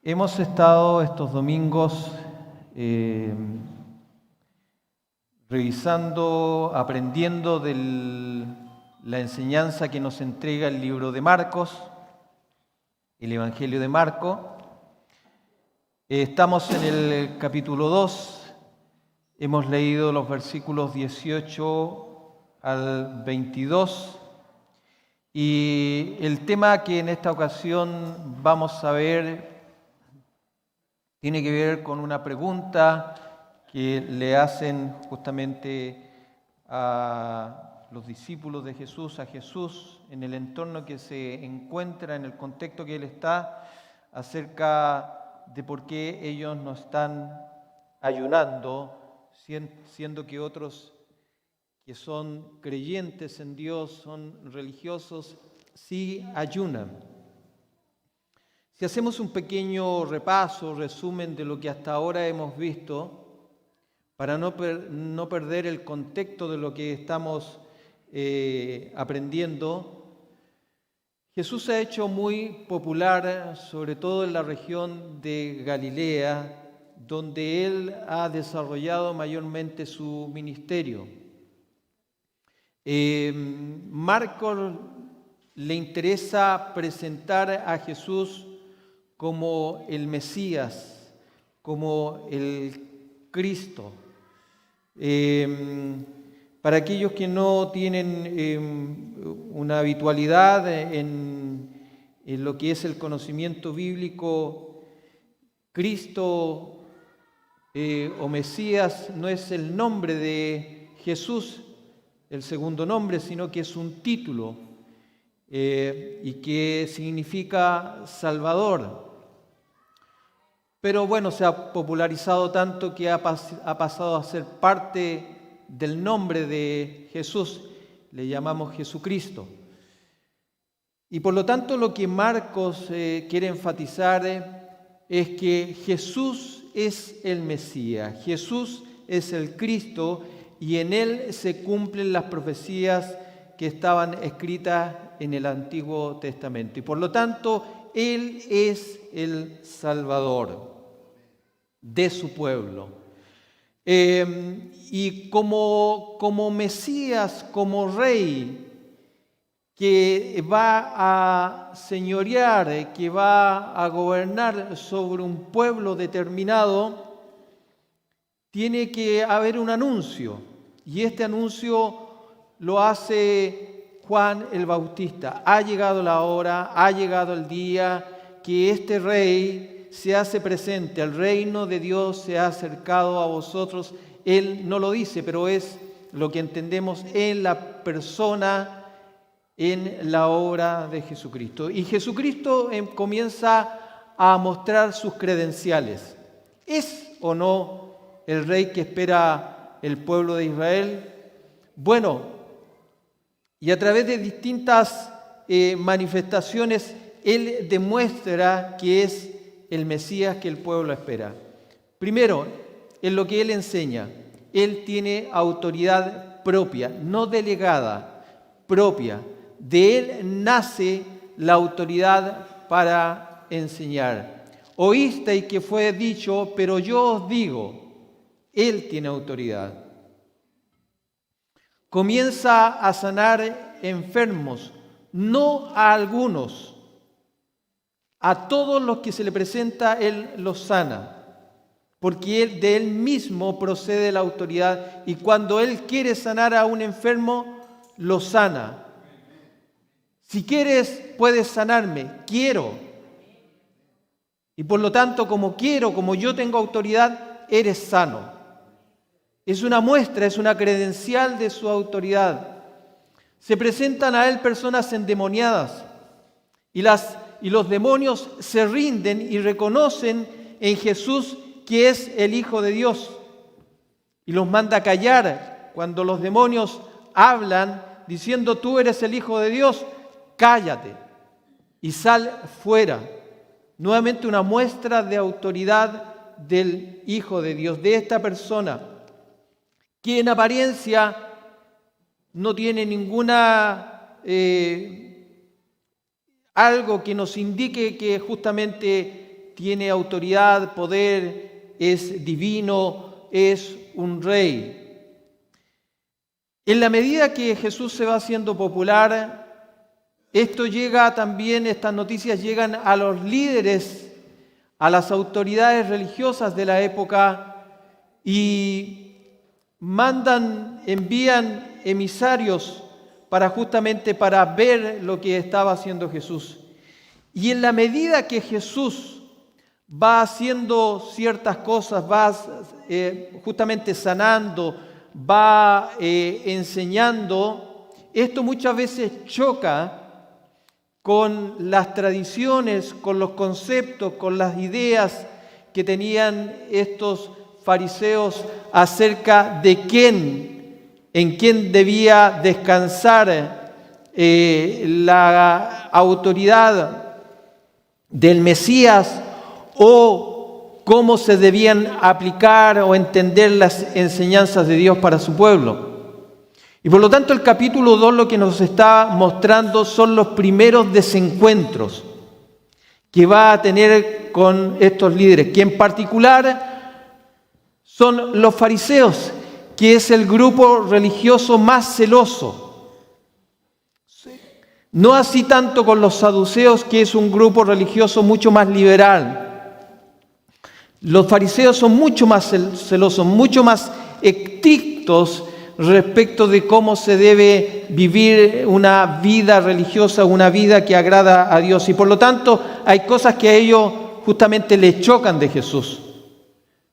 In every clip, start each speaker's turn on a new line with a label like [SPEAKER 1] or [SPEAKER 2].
[SPEAKER 1] Hemos estado estos domingos revisando, aprendiendo de la enseñanza que nos entrega el libro de Marcos, el Evangelio de Marcos. Estamos en el capítulo 2, hemos leído los versículos 18 al 22 y el tema que en esta ocasión vamos a ver tiene que ver con una pregunta que le hacen justamente a los discípulos de Jesús, a Jesús, en el entorno que se encuentra, en el contexto que él está, acerca de por qué ellos no están ayunando, siendo que otros que son creyentes en Dios, son religiosos, sí ayunan. Si hacemos un pequeño repaso, resumen de lo que hasta ahora hemos visto, para no perder el contexto de lo que estamos aprendiendo, Jesús se ha hecho muy popular, sobre todo en la región de Galilea, donde Él ha desarrollado mayormente su ministerio. Marcos le interesa presentar a Jesús como el Mesías, como el Cristo. Para aquellos que no tienen una habitualidad en lo que es el conocimiento bíblico, Cristo o Mesías no es el nombre de Jesús, el segundo nombre, sino que es un título y que significa Salvador. Pero bueno, se ha popularizado tanto que ha pasado a ser parte del nombre de Jesús, le llamamos Jesucristo. Y por lo tanto lo que Marcos quiere enfatizar es que Jesús es el Mesías, Jesús es el Cristo y en Él se cumplen las profecías que estaban escritas en el Antiguo Testamento. Y por lo tanto, Él es el Salvador de su pueblo. Y como Mesías, como Rey, que va a señorear, que va a gobernar sobre un pueblo determinado, tiene que haber un anuncio. Y este anuncio lo hace Juan el Bautista. Ha llegado la hora, ha llegado el día que este Rey se hace presente, el reino de Dios se ha acercado a vosotros. Él no lo dice, pero es lo que entendemos en la persona, en la obra de Jesucristo. Y Jesucristo comienza a mostrar sus credenciales. ¿Es o no el Rey que espera el pueblo de Israel? Bueno, y a través de distintas manifestaciones, Él demuestra que es el Mesías que el pueblo espera. Primero, en lo que Él enseña, Él tiene autoridad propia, no delegada, propia. De Él nace la autoridad para enseñar. Oísteis que fue dicho, pero yo os digo, Él tiene autoridad. Comienza a sanar enfermos, no a algunos. A todos los que se le presenta, Él los sana, porque de Él mismo procede la autoridad y cuando Él quiere sanar a un enfermo, lo sana. Si quieres, puedes sanarme, quiero. Y por lo tanto, como quiero, como yo tengo autoridad, eres sano. Es una muestra, es una credencial de su autoridad. Se presentan a Él personas endemoniadas y los demonios se rinden y reconocen en Jesús que es el Hijo de Dios. Y los manda a callar. Cuando los demonios hablan diciendo tú eres el Hijo de Dios, cállate y sal fuera. Nuevamente una muestra de autoridad del Hijo de Dios, de esta persona, que en apariencia no tiene ninguna algo que nos indique que justamente tiene autoridad, poder, es divino, es un rey. En la medida que Jesús se va haciendo popular, esto llega también, estas noticias llegan a los líderes, a las autoridades religiosas de la época y envían emisarios justamente para ver lo que estaba haciendo Jesús. Y en la medida que Jesús va haciendo ciertas cosas, va justamente sanando, va enseñando, esto muchas veces choca con las tradiciones, con los conceptos, con las ideas que tenían estos fariseos acerca de en quién debía descansar la autoridad del Mesías o cómo se debían aplicar o entender las enseñanzas de Dios para su pueblo. Y por lo tanto el capítulo 2 lo que nos está mostrando son los primeros desencuentros que va a tener con estos líderes, que en particular son los fariseos, que es el grupo religioso más celoso. No así tanto con los saduceos, que es un grupo religioso mucho más liberal. Los fariseos son mucho más celosos, mucho más estrictos respecto de cómo se debe vivir una vida religiosa, una vida que agrada a Dios. Y por lo tanto hay cosas que a ellos justamente les chocan de Jesús.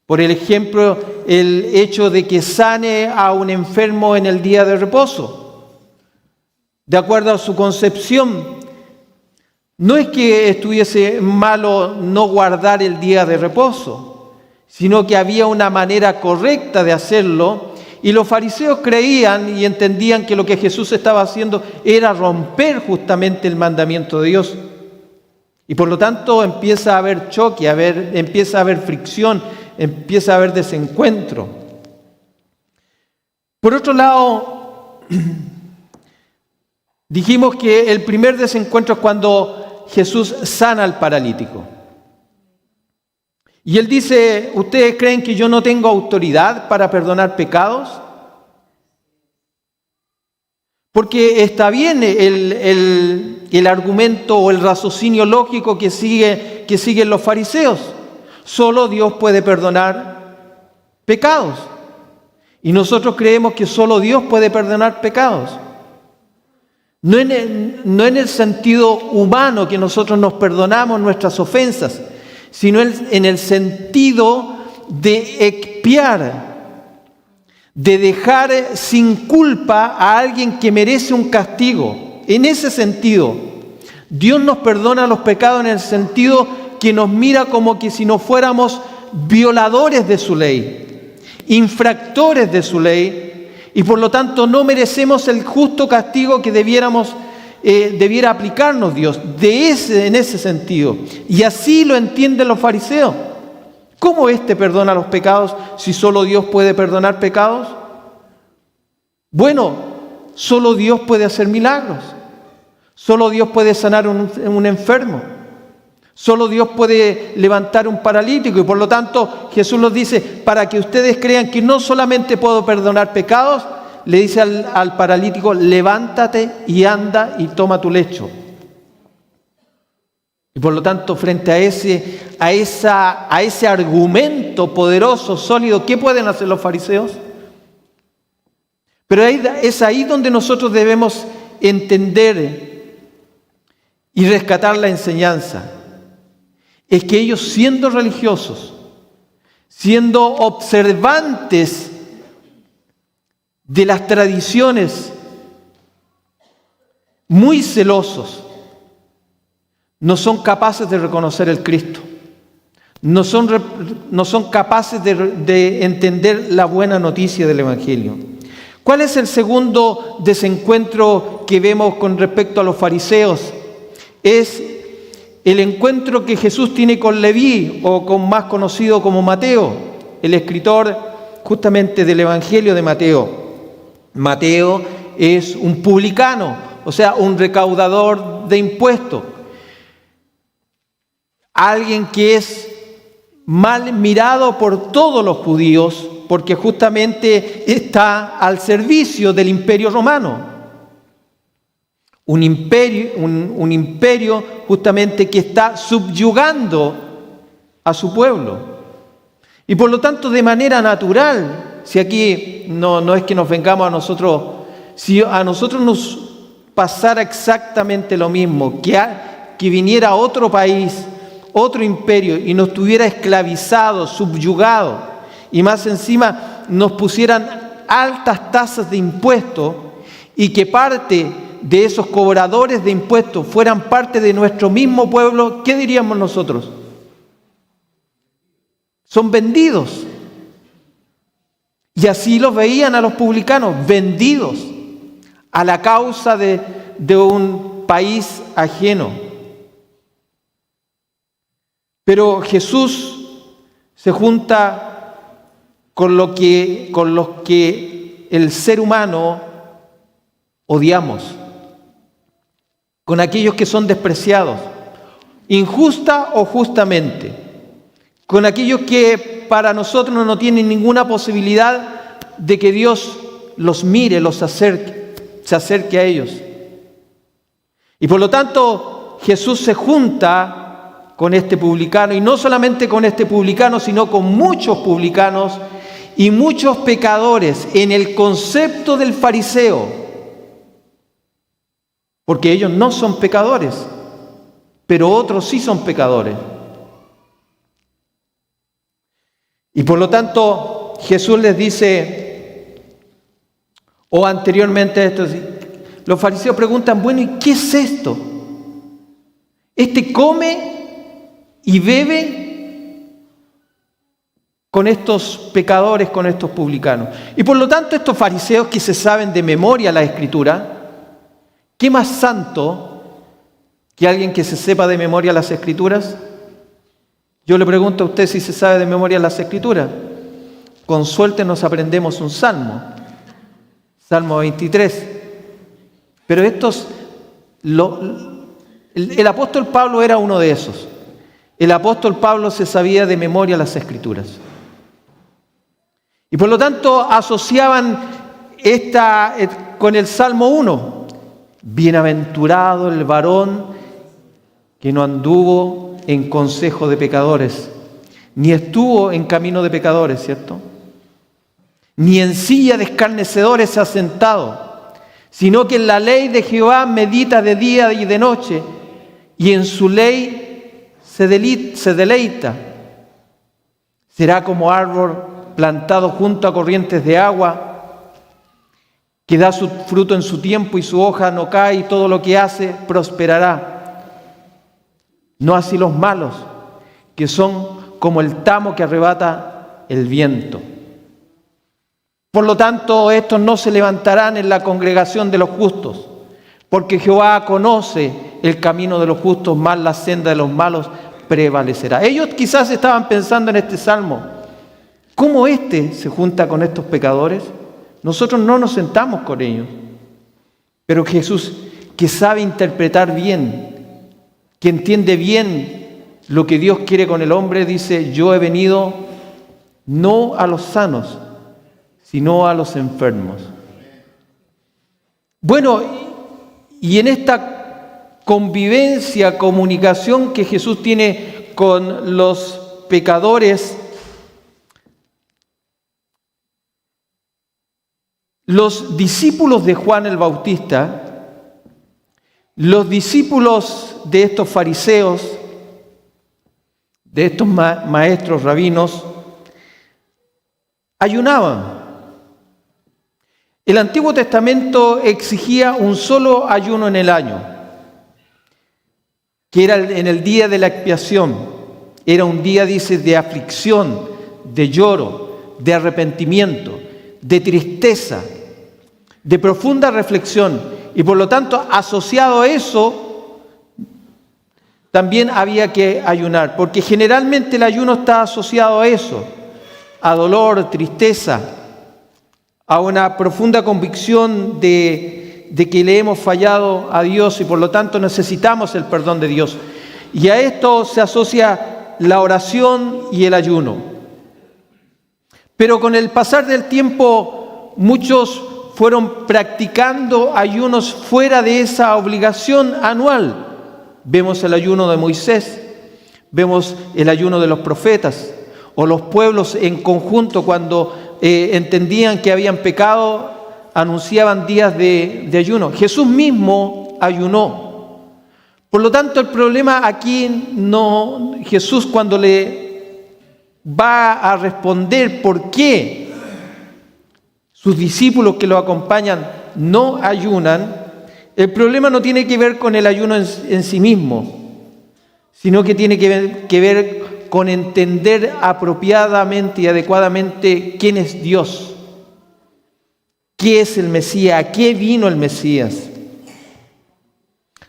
[SPEAKER 1] Por ejemplo, el hecho de que sane a un enfermo en el día de reposo. De acuerdo a su concepción, no es que estuviese malo no guardar el día de reposo, sino que había una manera correcta de hacerlo, y los fariseos creían y entendían que lo que Jesús estaba haciendo era romper justamente el mandamiento de Dios. Y por lo tanto empieza a haber choque, empieza a haber fricción, empieza a haber desencuentro. Por otro lado, dijimos que el primer desencuentro es cuando Jesús sana al paralítico. Y él dice, ¿ustedes creen que yo no tengo autoridad para perdonar pecados? Porque está bien el argumento o el raciocinio lógico que siguen los fariseos. Solo Dios puede perdonar pecados. Y nosotros creemos que solo Dios puede perdonar pecados. No en el sentido humano que nosotros nos perdonamos nuestras ofensas, sino en el sentido de expiar, de dejar sin culpa a alguien que merece un castigo. En ese sentido, Dios nos perdona los pecados en el sentido que nos mira como que si no fuéramos violadores de su ley, infractores de su ley, y por lo tanto no merecemos el justo castigo que debiera aplicarnos Dios, en ese sentido. Y así lo entienden los fariseos. ¿Cómo perdona los pecados si solo Dios puede perdonar pecados? Bueno, solo Dios puede hacer milagros. Solo Dios puede sanar un enfermo. Solo Dios puede levantar un paralítico. Y por lo tanto Jesús nos dice, para que ustedes crean que no solamente puedo perdonar pecados, le dice al paralítico, levántate y anda y toma tu lecho. Y por lo tanto, frente a ese argumento poderoso, sólido, ¿qué pueden hacer los fariseos? Pero es ahí donde nosotros debemos entender y rescatar la enseñanza. Es que ellos, siendo religiosos, siendo observantes de las tradiciones, muy celosos, no son capaces de reconocer el Cristo. No son capaces de entender la buena noticia del Evangelio. ¿Cuál es el segundo desencuentro que vemos con respecto a los fariseos? Es el encuentro que Jesús tiene con Leví, o más conocido como Mateo, el escritor justamente del Evangelio de Mateo. Mateo es un publicano, o sea, un recaudador de impuestos. alguien que es mal mirado por todos los judíos, porque justamente está al servicio del imperio romano. Un imperio justamente que está subyugando a su pueblo. Y por lo tanto, de manera natural, si aquí no es que nos vengamos a nosotros, si a nosotros nos pasara exactamente lo mismo, que viniera otro país, otro imperio y nos tuviera esclavizados, subyugados, y más encima nos pusieran altas tasas de impuestos y que parte de esos cobradores de impuestos fueran parte de nuestro mismo pueblo, ¿qué diríamos nosotros? Son vendidos. Y así los veían a los publicanos, vendidos a la causa de un país ajeno. Pero Jesús se junta con los que el ser humano odiamos, con aquellos que son despreciados, injusta o justamente, con aquellos que para nosotros no tienen ninguna posibilidad de que Dios los mire, se acerque a ellos. Y por lo tanto, Jesús se junta con este publicano, y no solamente con este publicano, sino con muchos publicanos y muchos pecadores en el concepto del fariseo. Porque ellos no son pecadores, pero otros sí son pecadores. Y por lo tanto, Jesús les dice, o anteriormente a esto, los fariseos preguntan, bueno, ¿y qué es esto? ¿Este come y bebe con estos pecadores, con estos publicanos? Y por lo tanto, estos fariseos que se saben de memoria la Escritura, ¿qué más santo que alguien que se sepa de memoria las Escrituras? Yo le pregunto a usted si se sabe de memoria las Escrituras. Con suerte nos aprendemos un salmo, Salmo 23. Pero el apóstol Pablo era uno de esos. El apóstol Pablo se sabía de memoria las Escrituras. Y por lo tanto asociaban con el Salmo 1. Bienaventurado el varón que no anduvo en consejo de pecadores, ni estuvo en camino de pecadores, ¿cierto? Ni en silla de escarnecedores se ha sentado, sino que en la ley de Jehová medita de día y de noche, y en su ley se deleita. Será como árbol plantado junto a corrientes de agua, que da su fruto en su tiempo y su hoja no cae, y todo lo que hace prosperará. No así los malos, que son como el tamo que arrebata el viento. Por lo tanto, estos no se levantarán en la congregación de los justos, porque Jehová conoce el camino de los justos, mas la senda de los malos prevalecerá. Ellos quizás estaban pensando en este salmo, ¿cómo se junta con estos pecadores? Nosotros no nos sentamos con ellos, pero Jesús, que sabe interpretar bien, que entiende bien lo que Dios quiere con el hombre, dice, yo he venido no a los sanos, sino a los enfermos. Bueno, y en esta convivencia, comunicación que Jesús tiene con los pecadores, los discípulos de Juan el Bautista, los discípulos de estos fariseos, de estos maestros rabinos, ayunaban. El Antiguo Testamento exigía un solo ayuno en el año, que era en el día de la expiación. Era un día, dice, de aflicción, de lloro, de arrepentimiento, de tristeza, de profunda reflexión. Y por lo tanto, asociado a eso, también había que ayunar, porque generalmente el ayuno está asociado a eso, a dolor, tristeza, a una profunda convicción de que le hemos fallado a Dios y por lo tanto necesitamos el perdón de Dios. Y a esto se asocia la oración y el ayuno. Pero con el pasar del tiempo, muchos fueron practicando ayunos fuera de esa obligación anual. Vemos el ayuno de Moisés, vemos el ayuno de los profetas, o los pueblos en conjunto cuando entendían que habían pecado, anunciaban días de ayuno. Jesús mismo ayunó. Por lo tanto, el problema aquí no, Jesús cuando le va a responder por qué sus discípulos que lo acompañan no ayunan, el problema no tiene que ver con el ayuno en sí mismo, sino que tiene que ver con entender apropiadamente y adecuadamente quién es Dios, qué es el Mesías, a qué vino el Mesías.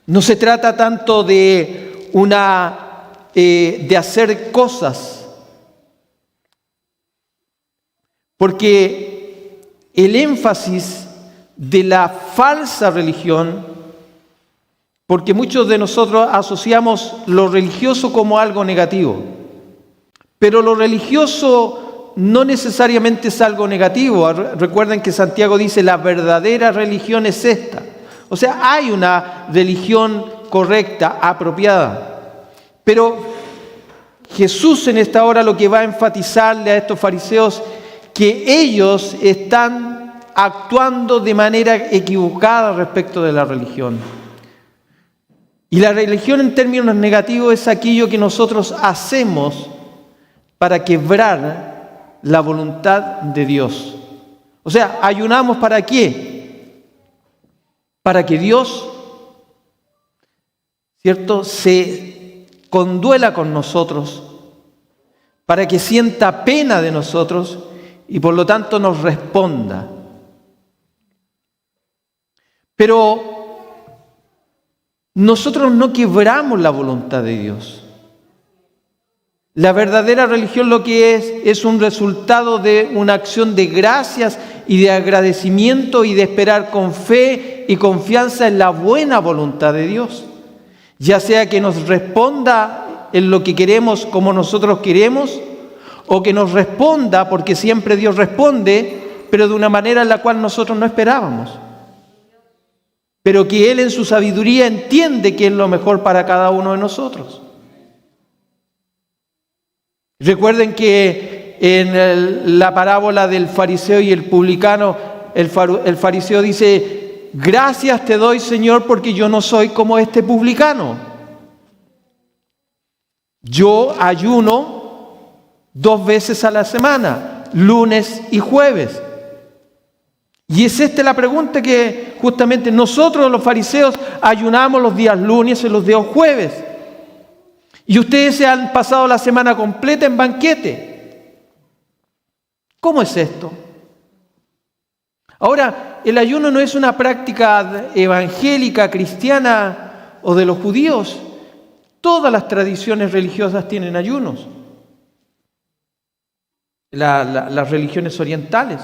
[SPEAKER 1] No se trata tanto de hacer cosas, porque el énfasis de la falsa religión, porque muchos de nosotros asociamos lo religioso como algo negativo, pero lo religioso no necesariamente es algo negativo. Recuerden que Santiago dice, la verdadera religión es esta. O sea, hay una religión correcta, apropiada. Pero Jesús en esta hora lo que va a enfatizarle a estos fariseos, que ellos están actuando de manera equivocada respecto de la religión. Y la religión en términos negativos es aquello que nosotros hacemos para quebrar la voluntad de Dios. O sea, ayunamos ¿para qué? Para que Dios, ¿cierto?, se conduela con nosotros, para que sienta pena de nosotros y por lo tanto nos responda. Pero nosotros no quebramos la voluntad de Dios. La verdadera religión lo que es un resultado de una acción de gracias y de agradecimiento y de esperar con fe y confianza en la buena voluntad de Dios. Ya sea que nos responda en lo que queremos como nosotros queremos, o que nos responda, porque siempre Dios responde, pero de una manera en la cual nosotros no esperábamos. Pero que Él en su sabiduría entiende que es lo mejor para cada uno de nosotros. Recuerden que en la parábola del fariseo y el publicano, el fariseo dice, gracias te doy, Señor, porque yo no soy como este publicano. Yo ayuno 2 veces a la semana, lunes y jueves. Y es esta la pregunta que justamente nosotros los fariseos ayunamos los días lunes y los días jueves. Y ustedes se han pasado la semana completa en banquete. ¿Cómo es esto? Ahora, el ayuno no es una práctica evangélica, cristiana o de los judíos. Todas las tradiciones religiosas tienen ayunos. Las religiones orientales.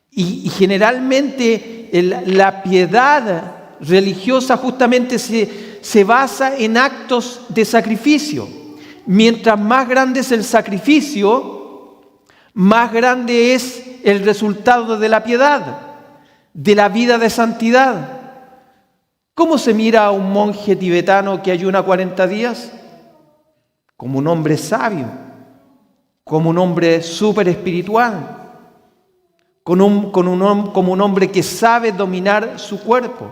[SPEAKER 1] Y generalmente la piedad religiosa justamente se basa en actos de sacrificio. Mientras más grande es el sacrificio, más grande es el resultado de la piedad, de la vida de santidad. ¿Cómo se mira a un monje tibetano que ayuna 40 días? Como un hombre sabio, como un hombre súper espiritual, como un hombre que sabe dominar su cuerpo.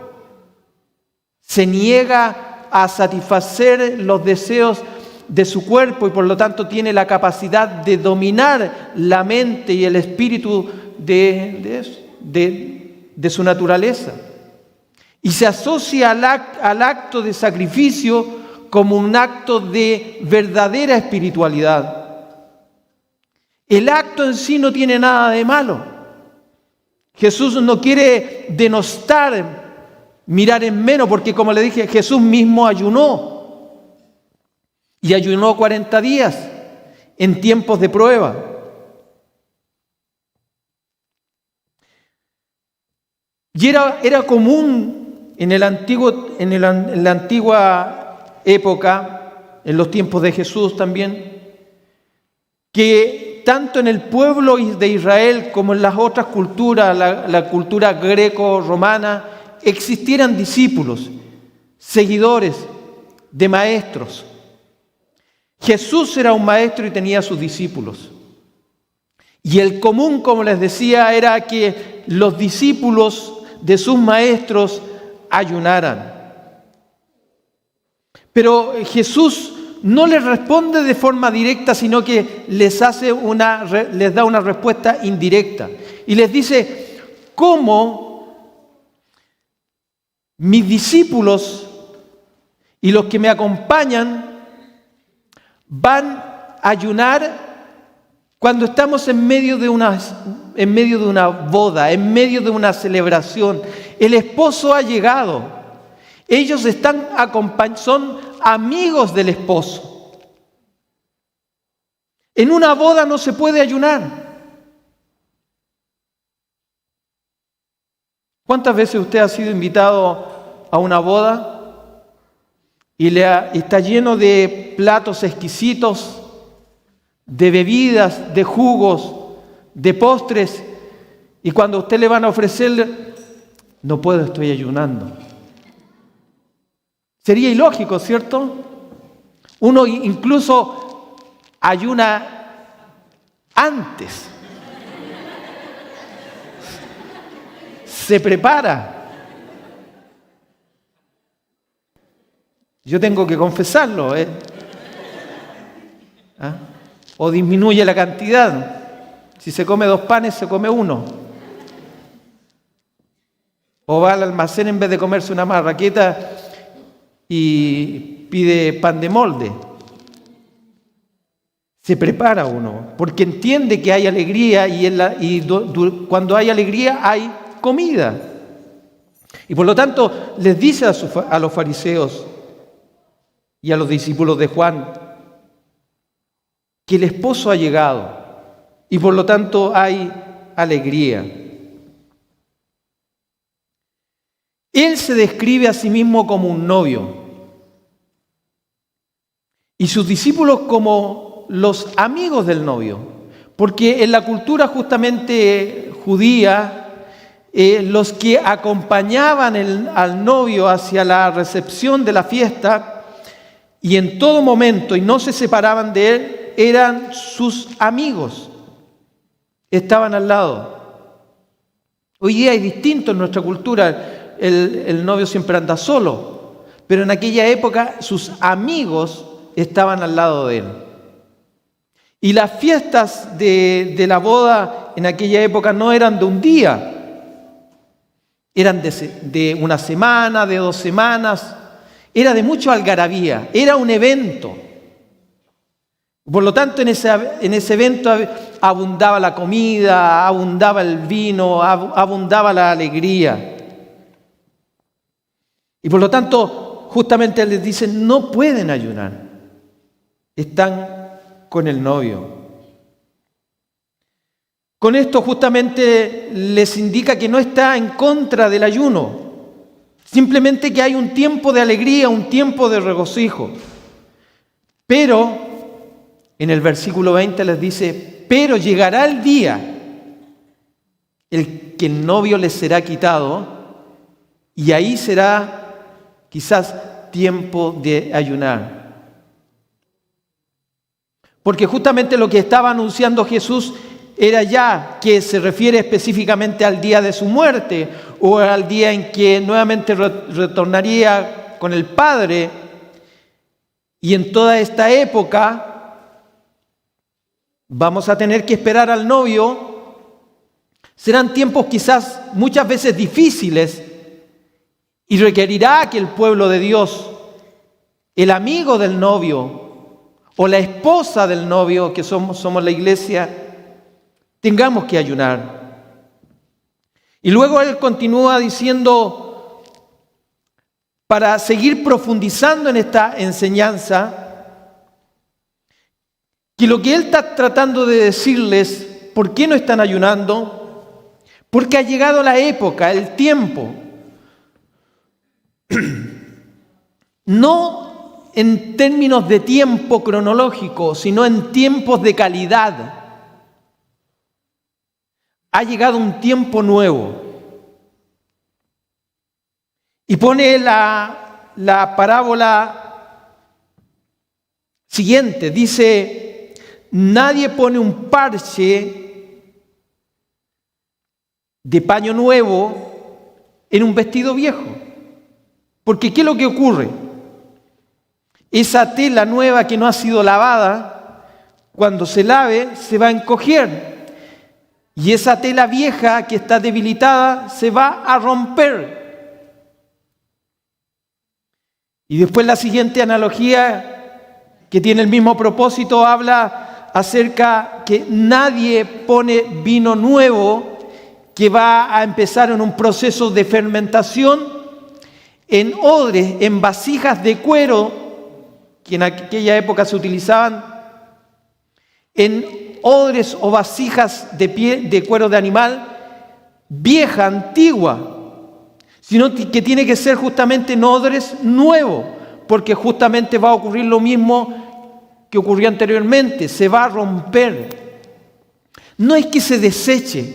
[SPEAKER 1] Se niega a satisfacer los deseos de su cuerpo y por lo tanto tiene la capacidad de dominar la mente y el espíritu de su naturaleza. Y se asocia al acto de sacrificio como un acto de verdadera espiritualidad. El acto en sí no tiene nada de malo. Jesús no quiere denostar, mirar en menos, porque como le dije, Jesús mismo ayunó. Y ayunó 40 días en tiempos de prueba. Y era común en la antigua época, en los tiempos de Jesús también, que tanto en el pueblo de Israel como en las otras culturas, la cultura greco-romana, existieran discípulos, seguidores de maestros. Jesús era un maestro y tenía sus discípulos. Y el común, como les decía, era que los discípulos de sus maestros ayunaran. Pero Jesús no les responde de forma directa, sino que les da una respuesta indirecta. Y les dice, ¿cómo mis discípulos y los que me acompañan van a ayunar cuando estamos en medio de una boda, en medio de una celebración? El esposo ha llegado. Ellos son amigos del esposo. En una boda no se puede ayunar. ¿Cuántas veces usted ha sido invitado a una boda y está lleno de platos exquisitos, de bebidas, de jugos, de postres, y cuando a usted le van a ofrecer, no puedo, estoy ayunando? Sería ilógico, ¿cierto? Uno incluso ayuna antes. Se prepara. Yo tengo que confesarlo, ¿eh? ¿Ah? O disminuye la cantidad. Si se come 2 panes, se come 1. O va al almacén en vez de comerse una marraqueta y pide pan de molde. Se prepara uno, porque entiende que hay alegría y cuando hay alegría hay comida. Y por lo tanto les dice a los fariseos y a los discípulos de Juan que el esposo ha llegado y por lo tanto hay alegría. Él se describe a sí mismo como un novio y sus discípulos como los amigos del novio, porque en la cultura justamente judía, los que acompañaban al novio hacia la recepción de la fiesta y en todo momento y no se separaban de él, eran sus amigos, estaban al lado. Hoy día es distinto en nuestra cultura, el novio siempre anda solo, pero en aquella época sus amigos estaban al lado de él. Y las fiestas de la boda en aquella época no eran de un día, eran de una semana, de 2 semanas, era de mucha algarabía, era un evento. Por lo tanto, en ese evento abundaba la comida, abundaba el vino, abundaba la alegría. Y por lo tanto, justamente les dicen, no pueden ayunar. Están con el novio. Con esto justamente les indica que no está en contra del ayuno. Simplemente que hay un tiempo de alegría, un tiempo de regocijo. Pero en el versículo 20 les dice, pero llegará el día el que el novio les será quitado y ahí será quizás tiempo de ayunar. Porque justamente lo que estaba anunciando Jesús era ya que se refiere específicamente al día de su muerte o al día en que nuevamente retornaría con el Padre. Y en toda esta época vamos a tener que esperar al novio. Serán tiempos quizás muchas veces difíciles y requerirá que el pueblo de Dios, el amigo del novio o la esposa del novio, que somos la iglesia, tengamos que ayunar. Y luego él continúa diciendo, para seguir profundizando en esta enseñanza, que lo que él está tratando de decirles, ¿por qué no están ayunando? Porque ha llegado la época, el tiempo. No en términos de tiempo cronológico, sino en tiempos de calidad. Ha llegado un tiempo nuevo. Y pone la parábola siguiente. Dice, nadie pone un parche de paño nuevo en un vestido viejo. Porque ¿qué es lo que ocurre? Esa tela nueva que no ha sido lavada, cuando se lave, se va a encoger. Y esa tela vieja que está debilitada se va a romper. Y después la siguiente analogía, que tiene el mismo propósito, habla acerca que nadie pone vino nuevo que va a empezar en un proceso de fermentación en odres, en vasijas de cuero, que en aquella época se utilizaban, en odres o vasijas de cuero de animal, vieja, antigua, sino que tiene que ser justamente en odres nuevos, porque justamente va a ocurrir lo mismo que ocurrió anteriormente, se va a romper. No es que se deseche,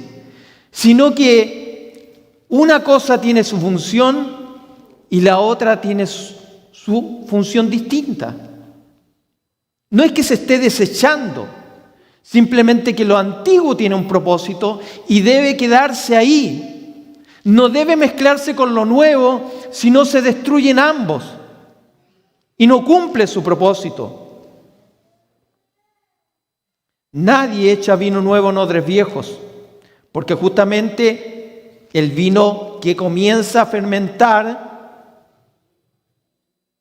[SPEAKER 1] sino que una cosa tiene su función y la otra tiene su función distinta. No es que se esté desechando, simplemente que lo antiguo tiene un propósito y debe quedarse ahí. No debe mezclarse con lo nuevo, si no se destruyen ambos y no cumple su propósito. Nadie echa vino nuevo en odres viejos, porque justamente el vino que comienza a fermentar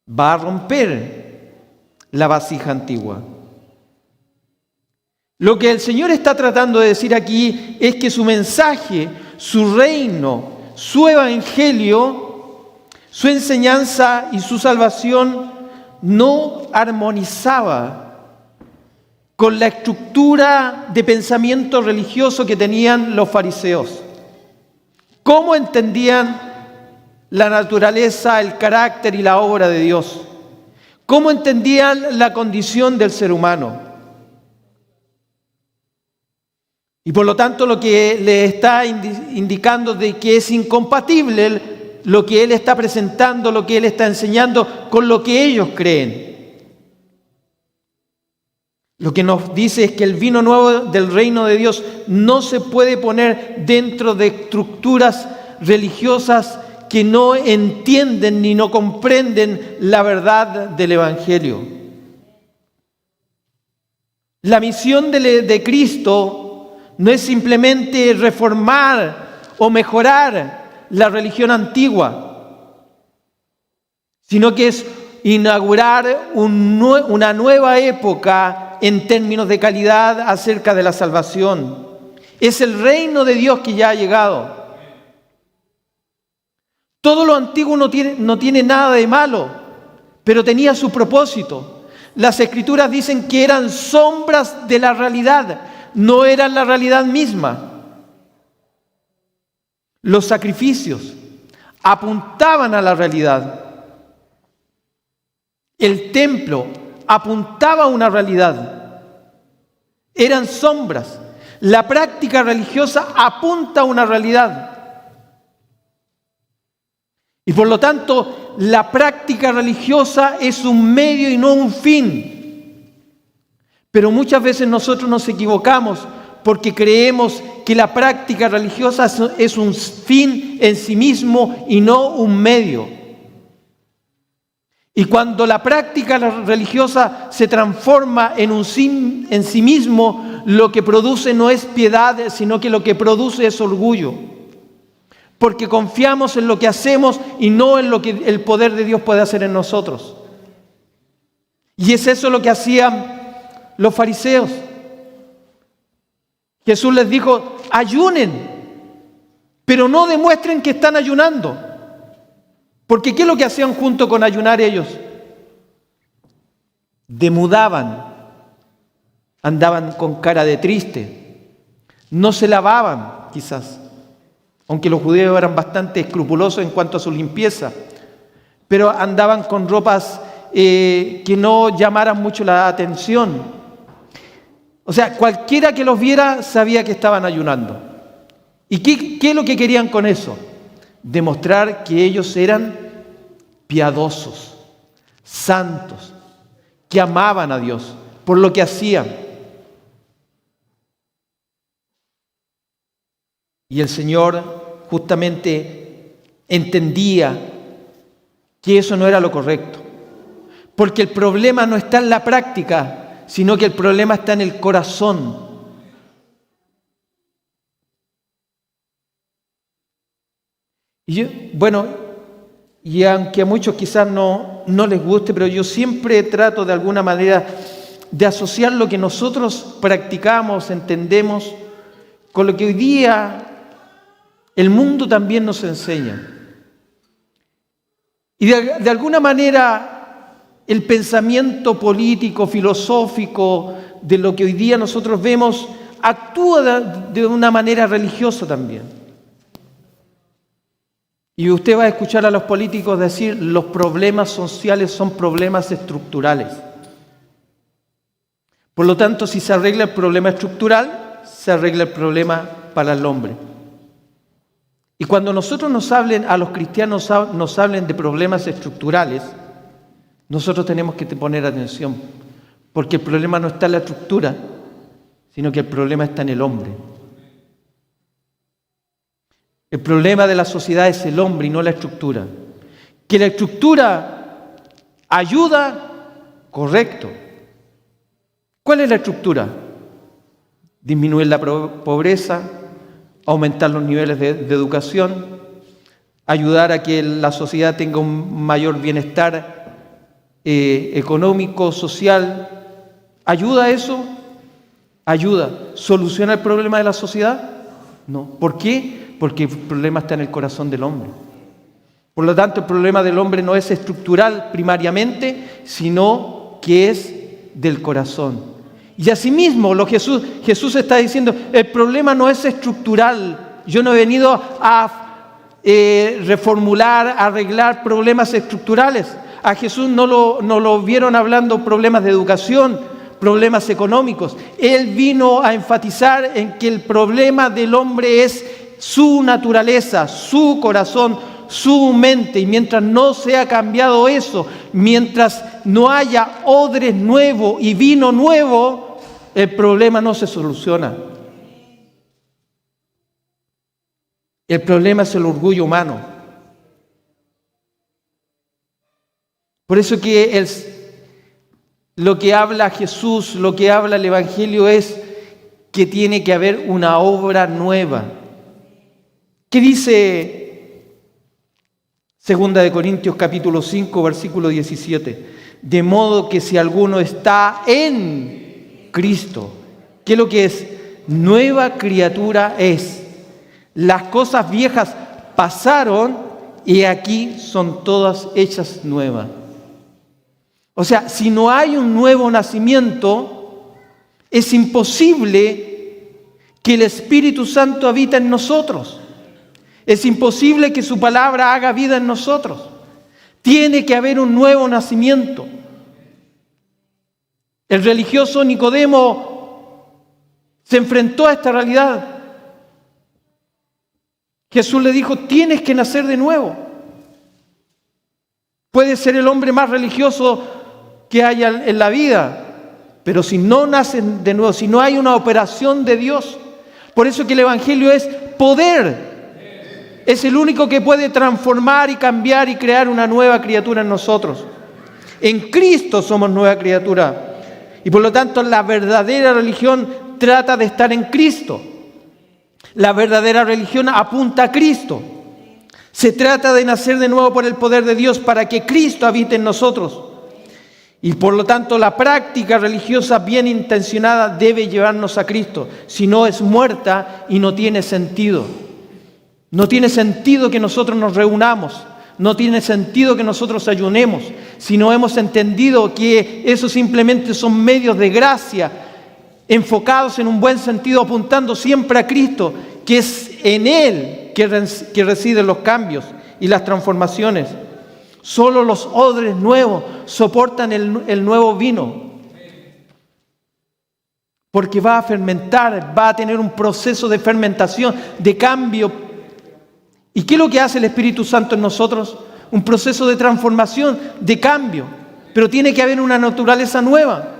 [SPEAKER 1] va a romper la vasija antigua. Lo que el Señor está tratando de decir aquí es que su mensaje, su reino, su evangelio, su enseñanza y su salvación no armonizaba con la estructura de pensamiento religioso que tenían los fariseos. ¿Cómo entendían la naturaleza, el carácter y la obra de Dios? ¿Cómo entendían la condición del ser humano? Y por lo tanto lo que le está indicando de que es incompatible lo que él está presentando, lo que él está enseñando con lo que ellos creen. Lo que nos dice es que el vino nuevo del reino de Dios no se puede poner dentro de estructuras religiosas que no entienden ni no comprenden la verdad del Evangelio. La misión de Cristo no es simplemente reformar o mejorar la religión antigua, sino que es inaugurar una nueva época en términos de calidad acerca de la salvación. Es el reino de Dios que ya ha llegado. Todo lo antiguo no tiene nada de malo, pero tenía su propósito. Las Escrituras dicen que eran sombras de la realidad, no eran la realidad misma. Los sacrificios apuntaban a la realidad. El templo apuntaba a una realidad. Eran sombras. La práctica religiosa apunta a una realidad. Y por lo tanto, la práctica religiosa es un medio y no un fin. Pero muchas veces nosotros nos equivocamos porque creemos que la práctica religiosa es un fin en sí mismo y no un medio. Y cuando la práctica religiosa se transforma en un fin en sí mismo, lo que produce no es piedad, sino que lo que produce es orgullo. Porque confiamos en lo que hacemos y no en lo que el poder de Dios puede hacer en nosotros. Y es eso lo que hacían los fariseos. Jesús les dijo, ayunen, pero no demuestren que están ayunando. Porque ¿qué es lo que hacían junto con ayunar ellos? Demudaban, andaban con cara de triste, no se lavaban quizás, aunque los judíos eran bastante escrupulosos en cuanto a su limpieza, pero andaban con ropas que no llamaran mucho la atención. O sea, cualquiera que los viera sabía que estaban ayunando. ¿Y qué es lo que querían con eso? Demostrar que ellos eran piadosos, santos, que amaban a Dios por lo que hacían. Y el Señor justamente entendía que eso no era lo correcto, porque el problema no está en la práctica, sino que el problema está en el corazón. Y aunque a muchos quizás no les guste, pero yo siempre trato de alguna manera de asociar lo que nosotros practicamos, entendemos, con lo que hoy día el mundo también nos enseña. Y de alguna manera el pensamiento político, filosófico, de lo que hoy día nosotros vemos, actúa de una manera religiosa también. Y usted va a escuchar a los políticos decir, los problemas sociales son problemas estructurales. Por lo tanto, si se arregla el problema estructural, se arregla el problema para el hombre. Y cuando nosotros a los cristianos nos hablen de problemas estructurales, nosotros tenemos que poner atención, porque el problema no está en la estructura, sino que el problema está en el hombre. El problema de la sociedad es el hombre y no la estructura. Que la estructura ayuda, correcto. ¿Cuál es la estructura? Disminuir la pobreza, aumentar los niveles de educación, ayudar a que la sociedad tenga un mayor bienestar económico, social. ¿Ayuda eso? ¿Ayuda? ¿Soluciona el problema de la sociedad? No. ¿Por qué? Porque el problema está en el corazón del hombre. Por lo tanto, el problema del hombre no es estructural primariamente, sino que es del corazón. Y asimismo, Jesús está diciendo, el problema no es estructural. Yo no he venido a reformular, a arreglar problemas estructurales. A Jesús no lo vieron hablando problemas de educación, problemas económicos. Él vino a enfatizar en que el problema del hombre es su naturaleza, su corazón, su mente. Y mientras no sea cambiado eso, mientras no haya odres nuevo y vino nuevo, el problema no se soluciona. El problema es el orgullo humano. Por eso que lo que habla Jesús, lo que habla el Evangelio es que tiene que haber una obra nueva. ¿Qué dice 2 de Corintios capítulo 5, versículo 17? De modo que si alguno está en Cristo, ¿qué es lo que es? Nueva criatura es. Las cosas viejas pasaron y aquí son todas hechas nuevas. O sea, si no hay un nuevo nacimiento, es imposible que el Espíritu Santo habite en nosotros. Es imposible que su palabra haga vida en nosotros. Tiene que haber un nuevo nacimiento. El religioso Nicodemo se enfrentó a esta realidad. Jesús le dijo, tienes que nacer de nuevo. Puede ser el hombre más religioso que haya en la vida, pero si no nacen de nuevo, si no hay una operación de Dios, por eso que el Evangelio es poder. Es el único que puede transformar y cambiar y crear una nueva criatura en nosotros. En Cristo somos nueva criatura. Y por lo tanto la verdadera religión trata de estar en Cristo. La verdadera religión apunta a Cristo. Se trata de nacer de nuevo por el poder de Dios para que Cristo habite en nosotros. Y por lo tanto la práctica religiosa bien intencionada debe llevarnos a Cristo. Si no, es muerta y no tiene sentido. No tiene sentido que nosotros nos reunamos, no tiene sentido que nosotros ayunemos, si no hemos entendido que eso simplemente son medios de gracia, enfocados en un buen sentido, apuntando siempre a Cristo, que es en Él que residen los cambios y las transformaciones. Solo los odres nuevos soportan el nuevo vino. Porque va a fermentar, va a tener un proceso de fermentación, de cambio. ¿Y qué es lo que hace el Espíritu Santo en nosotros? Un proceso de transformación, de cambio. Pero tiene que haber una naturaleza nueva.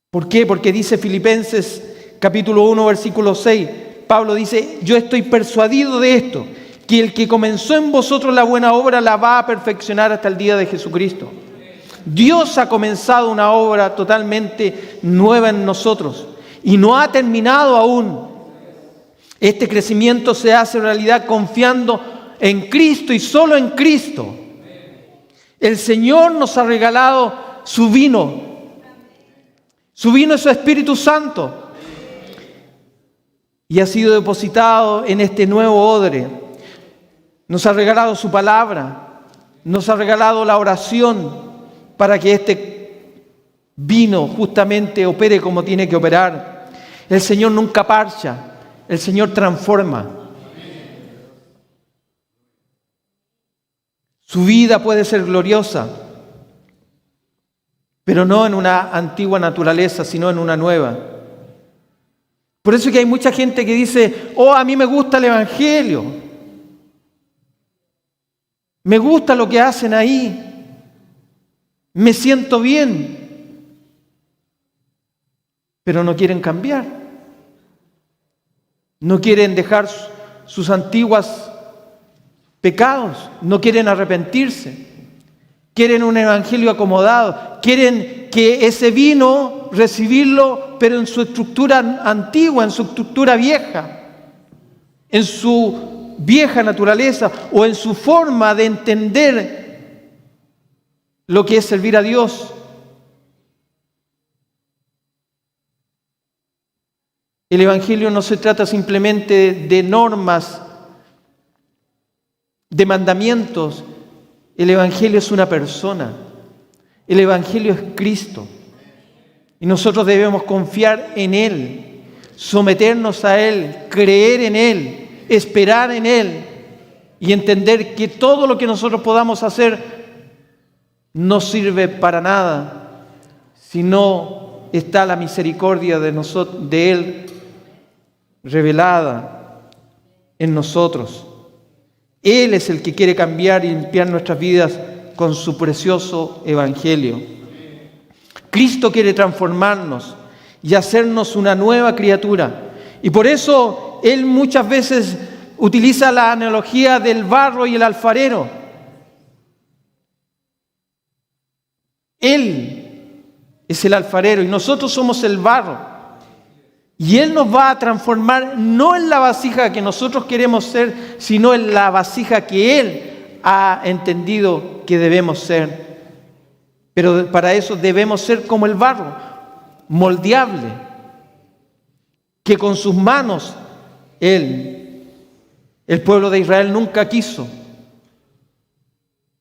[SPEAKER 1] ¿Por qué? Porque dice Filipenses capítulo 1, versículo 6. Pablo dice, yo estoy persuadido de esto, que el que comenzó en vosotros la buena obra la va a perfeccionar hasta el día de Jesucristo. Dios ha comenzado una obra totalmente nueva en nosotros y no ha terminado aún. Este crecimiento se hace realidad confiando en Cristo y solo en Cristo. El Señor nos ha regalado su vino. Su vino es su Espíritu Santo. Y ha sido depositado en este nuevo odre. Nos ha regalado su palabra. Nos ha regalado la oración para que este vino justamente opere como tiene que operar. El Señor nunca parcha. El Señor transforma. Su vida puede ser gloriosa, pero no en una antigua naturaleza, sino en una nueva. Por eso es que hay mucha gente que dice, oh, a mí me gusta el Evangelio. Me gusta lo que hacen ahí. Me siento bien. Pero no quieren cambiar. No quieren dejar sus antiguos pecados. No quieren arrepentirse. Quieren un evangelio acomodado. Quieren que ese vino recibirlo, pero en su estructura antigua, en su estructura vieja, en su vieja naturaleza o en su forma de entender lo que es servir a Dios. El evangelio no se trata simplemente de normas, de mandamientos. El evangelio es una persona. El evangelio es Cristo. Y nosotros debemos confiar en Él, someternos a Él, creer en Él, esperar en Él y entender que todo lo que nosotros podamos hacer no sirve para nada si no está la misericordia de Él revelada en nosotros. Él es el que quiere cambiar y limpiar nuestras vidas con su precioso evangelio. Cristo quiere transformarnos y hacernos una nueva criatura. Y por eso Él muchas veces utiliza la analogía del barro y el alfarero. Él es el alfarero y nosotros somos el barro. Y Él nos va a transformar no en la vasija que nosotros queremos ser, sino en la vasija que Él ha entendido que debemos ser. Pero para eso debemos ser como el barro, moldeable, que con sus manos el pueblo de Israel nunca quiso.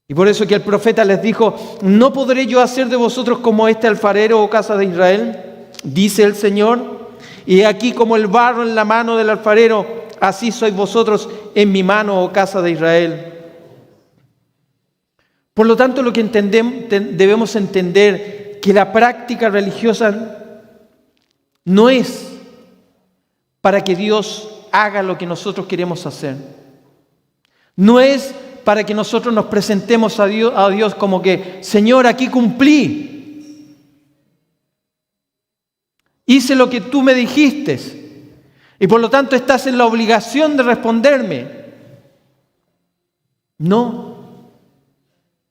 [SPEAKER 1] Y por eso que el profeta les dijo, ¿no podré yo hacer de vosotros como este alfarero, oh casa de Israel? Dice el Señor. Y aquí como el barro en la mano del alfarero, así sois vosotros en mi mano, oh casa de Israel. Por lo tanto, lo que debemos entender que la práctica religiosa no es para que Dios haga lo que nosotros queremos hacer. No es para que nosotros nos presentemos a Dios como que, Señor, aquí cumplí. Hice lo que tú me dijiste. Y por lo tanto estás en la obligación de responderme. No.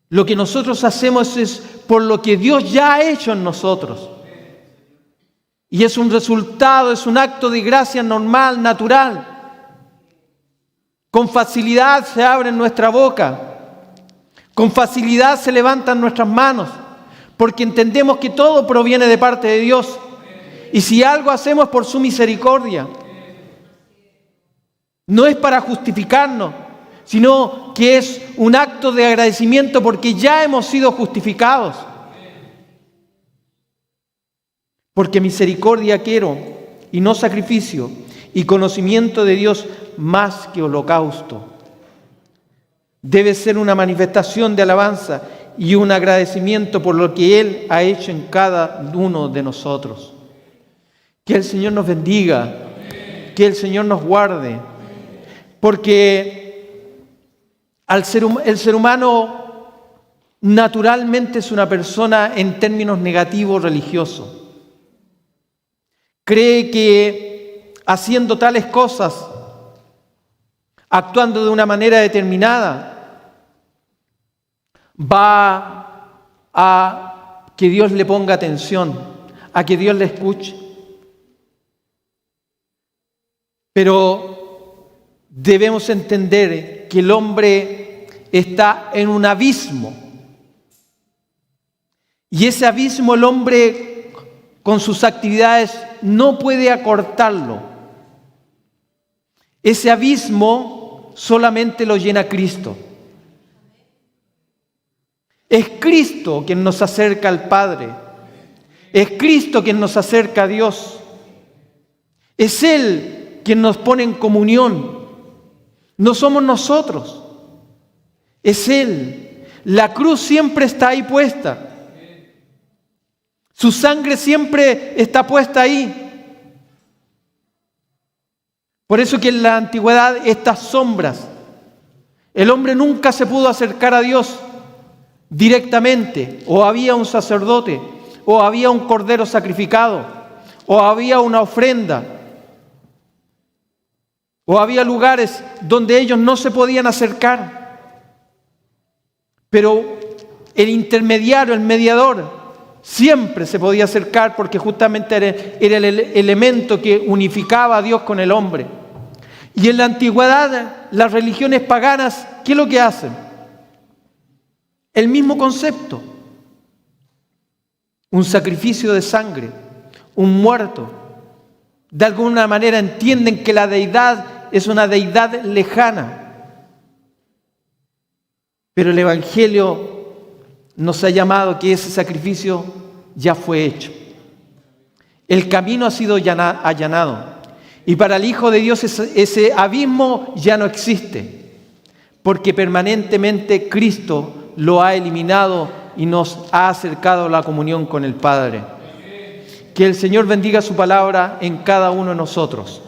[SPEAKER 1] Lo que nosotros hacemos es por lo que Dios ya ha hecho en nosotros. Y es un resultado, es un acto de gracia normal, natural. Con facilidad se abre nuestra boca. Con facilidad se levantan nuestras manos. Porque entendemos que todo proviene de parte de Dios. Y si algo hacemos es por su misericordia. No es para justificarnos, sino que es un acto de agradecimiento porque ya hemos sido justificados. Porque misericordia quiero y no sacrificio, y conocimiento de Dios más que holocausto. Debe ser una manifestación de alabanza y un agradecimiento por lo que Él ha hecho en cada uno de nosotros. Que el Señor nos bendiga, que el Señor nos guarde, porque el ser humano naturalmente es una persona en términos negativos religiosos. Cree que haciendo tales cosas, actuando de una manera determinada, va a que Dios le ponga atención, a que Dios le escuche. Pero debemos entender que el hombre está en un abismo. Y ese abismo el hombre con sus actividades no puede acortarlo. Ese abismo solamente lo llena Cristo. Es Cristo quien nos acerca al Padre. Es Cristo quien nos acerca a Dios. Es Él quien nos pone en comunión. No somos nosotros. Es Él. La cruz siempre está ahí puesta. Su sangre siempre está puesta ahí. Por eso que en la antigüedad estas sombras, el hombre nunca se pudo acercar a Dios directamente, o había un sacerdote, o había un cordero sacrificado, o había una ofrenda, o había lugares donde ellos no se podían acercar. Pero el intermediario, el mediador, siempre se podía acercar porque justamente era el elemento que unificaba a Dios con el hombre. Y en la antigüedad, las religiones paganas, ¿qué es lo que hacen? El mismo concepto. Un sacrificio de sangre, un muerto. De alguna manera entienden que la deidad es una deidad lejana. Pero el Evangelio nos ha llamado que ese sacrificio ya fue hecho. El camino ha sido allanado. Y para el Hijo de Dios ese abismo ya no existe, porque permanentemente Cristo lo ha eliminado y nos ha acercado a la comunión con el Padre. Que el Señor bendiga su palabra en cada uno de nosotros.